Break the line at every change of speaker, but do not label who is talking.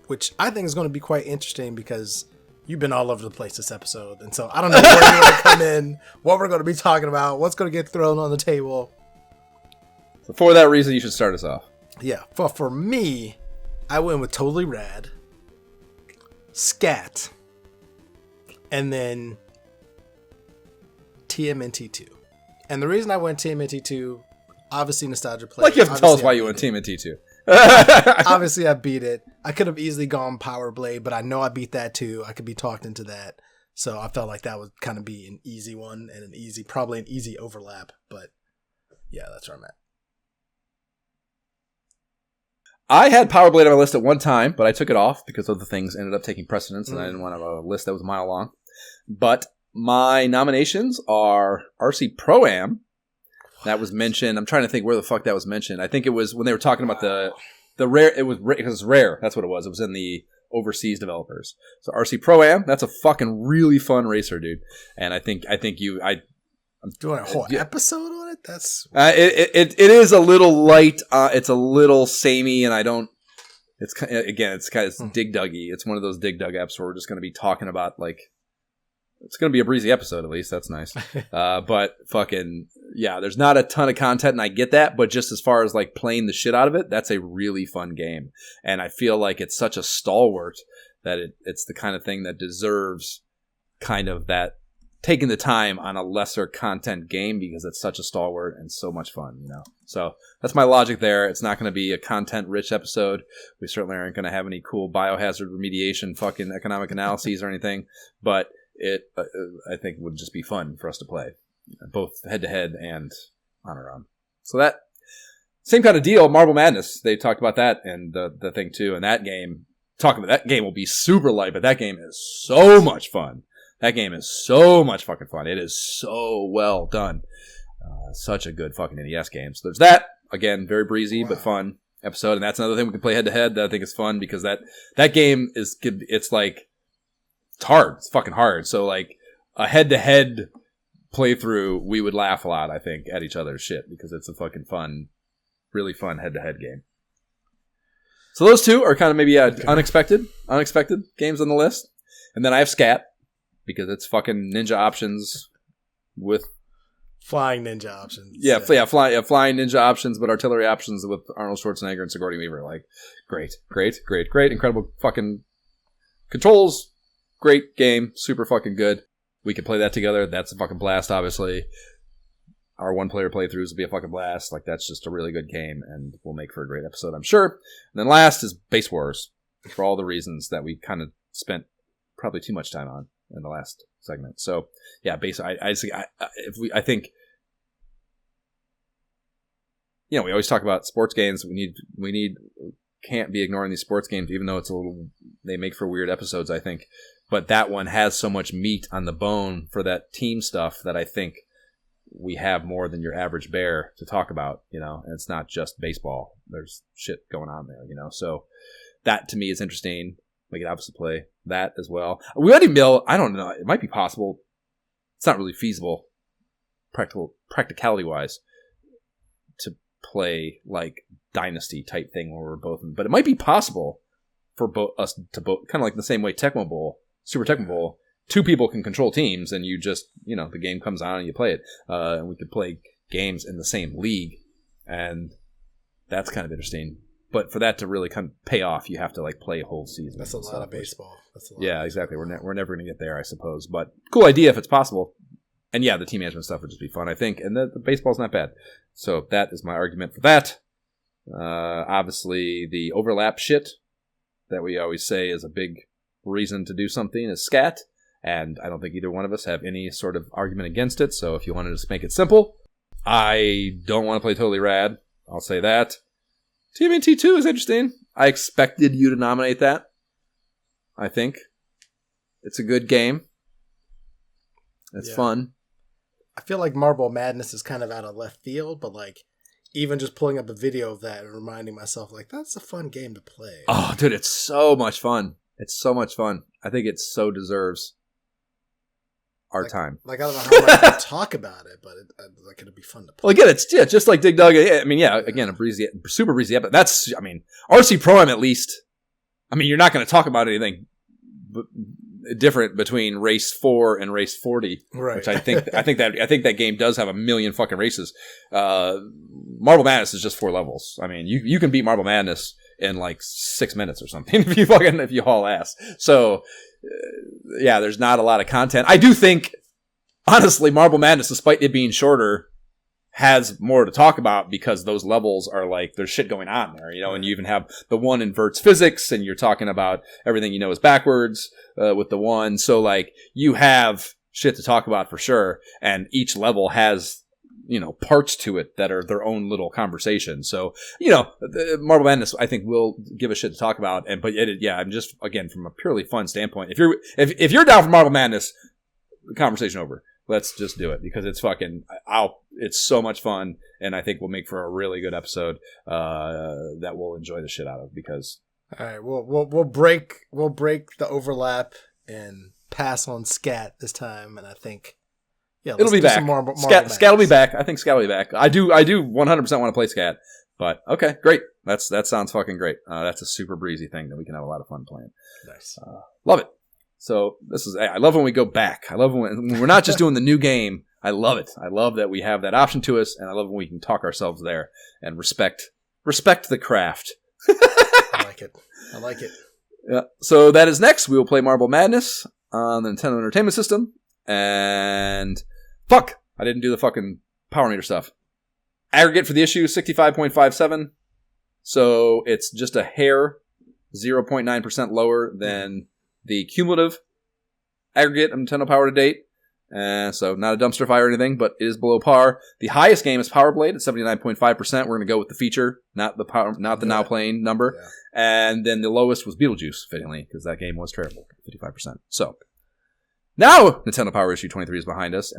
which I think is going to be quite interesting because you've been all over the place this episode. And so I don't know where you're going to come in, what we're going to be talking about, what's going to get thrown on the table.
So for that reason, you should start us off.
Yeah. For me, I went with Totally Rad, Scat, and then TMNT2. And the reason I went TMNT2, obviously nostalgia play.
Like you have to tell us why you went TMNT2.
Obviously, I beat it. I could have easily gone Power Blade, but I know I beat that too. I could be talked into that. So I felt like that would kind of be an easy one and probably an easy overlap. But yeah, that's where I'm at.
I had Power Blade on my list at one time, but I took it off because other things ended up taking precedence, and I didn't want to have a list that was a mile long. But my nominations are RC Pro-Am. That was mentioned. I'm trying to think where the fuck that was mentioned. I think it was when they were talking about the rare. It was because it's rare. That's what it was. It was in the overseas developers. So RC Pro-Am. That's a fucking really fun racer, dude. And I think I'm
doing a whole episode on it. That's
it is a little light. It's a little samey, and I don't. It's again. It's kind of dig duggy. It's one of those dig dug apps where we're just going to be talking about like. It's going to be a breezy episode, at least. That's nice. But fucking, yeah, there's not a ton of content, and I get that. But just as far as, like, playing the shit out of it, that's a really fun game. And I feel like it's such a stalwart that it's the kind of thing that deserves kind of that taking the time on a lesser content game because it's such a stalwart and so much fun, you know? So that's my logic there. It's not going to be a content-rich episode. We certainly aren't going to have any cool biohazard remediation fucking economic analyses or anything. But it, I think, would just be fun for us to play, both head-to-head and on our own. So that, same kind of deal, Marble Madness. They talked about that and the thing, too. And that game, that game will be super light, but that game is so much fun. That game is so much fucking fun. It is so well done. Such a good fucking NES game. So there's that. Again, very breezy, but fun episode. And that's another thing we can play head-to-head that I think is fun because that game is, it's like, it's hard. It's fucking hard. So, like, a head-to-head playthrough, we would laugh a lot, I think, at each other's shit because it's a fucking fun, really fun head-to-head game. So those two are kind of maybe unexpected games on the list. And then I have Scat because it's fucking ninja options with...
Flying ninja options.
Yeah, flying ninja options, but artillery options with Arnold Schwarzenegger and Sigourney Weaver. Like, great. Incredible fucking controls. Great game. Super fucking good. We can play that together. That's a fucking blast, obviously. Our one-player playthroughs will be a fucking blast. Like, that's just a really good game, and will make for a great episode, I'm sure. And then last is Base Wars, for all the reasons that we kind of spent probably too much time on in the last segment. So, yeah, I think, you know, we always talk about sports games. Can't be ignoring these sports games, even though they make for weird episodes, I think. But that one has so much meat on the bone for that team stuff that I think we have more than your average bear to talk about, you know, and it's not just baseball. There's shit going on there, you know. So that to me is interesting. We could obviously play that as well. We already I don't know. It might be possible. It's not really feasible, practicality wise, to play like Dynasty type thing where we're both in. But it might be possible for us to both, kind of like the same way Tecmo Bowl, Super Tecmo Bowl, two people can control teams and you just, you know, the game comes on and you play it. And we could play games in the same league, and that's kind of interesting. But for that to really kind of pay off, you have to like play a whole season.
That's a lot of baseball.
Yeah, exactly. We're never going to get there, I suppose. But cool idea if it's possible. And yeah, the team management stuff would just be fun, I think. And the baseball's not bad. So that is my argument for that. Obviously, the overlap shit that we always say is a big reason to do something is Scat. And I don't think either one of us have any sort of argument against it. So if you want to just make it simple, I don't want to play Totally Rad. I'll say that. TMNT 2 is interesting. I expected you to nominate that. I think. It's a good game. It's fun.
I feel like Marble Madness is kind of out of left field, but like even just pulling up a video of that and reminding myself, like, that's a fun game to play.
Oh, dude, it's so much fun. It's so much fun. I think it so deserves our time.
Like, I don't know how much I can talk about it, but it'll be fun to play.
Well, again, it's just like Dig Dug. I mean, yeah, again, a super breezy episode. That's, I mean, RC Pro-Am at least I mean, you're not going to talk about anything different between race 4 and race 40,
right?
Which I think that game does have a million fucking races. Marble Madness is just 4 levels. I mean, you can beat Marble Madness in like 6 minutes or something if you haul ass. So yeah, there's not a lot of content. I do think, honestly, Marble Madness, despite it being shorter, has more to talk about because those levels are like, there's shit going on there, and you even have the one inverts physics, and you're talking about everything is backwards with the one. So like, you have shit to talk about for sure, and each level has parts to it that are their own little conversation. So Marble Madness, I think, will give a shit to talk about. I'm just, again, from a purely fun standpoint, if you're down for Marble Madness, conversation over. Let's just do it because it's it's so much fun, and I think we'll make for a really good episode that we'll enjoy the shit out of. Because
all right, we'll break the overlap and pass on Scat this time, and I think
it'll be back. Scat will be back. I think Scat will be back. I do 100% want to play Scat, but okay, great. That sounds fucking great. That's a super breezy thing that we can have a lot of fun playing.
Nice,
love it. So I love when we go back. I love when we're not just doing the new game. I love it. I love that we have that option to us, and I love when we can talk ourselves there and respect the craft.
I like it.
Yeah. So that is next. We will play Marble Madness on the Nintendo Entertainment System. And fuck, I didn't do the fucking power meter stuff. Aggregate for the issue, 65.57. So it's just a hair, 0.9% lower than the cumulative aggregate of Nintendo Power to date. So not a dumpster fire or anything, but it is below par. The highest game is Power Blade at 79.5%. We're going to go with the feature, not the now playing number. Yeah. And then the lowest was Beetlejuice, fittingly, because that game was terrible, 55%. So now Nintendo Power Issue 23 is behind us, and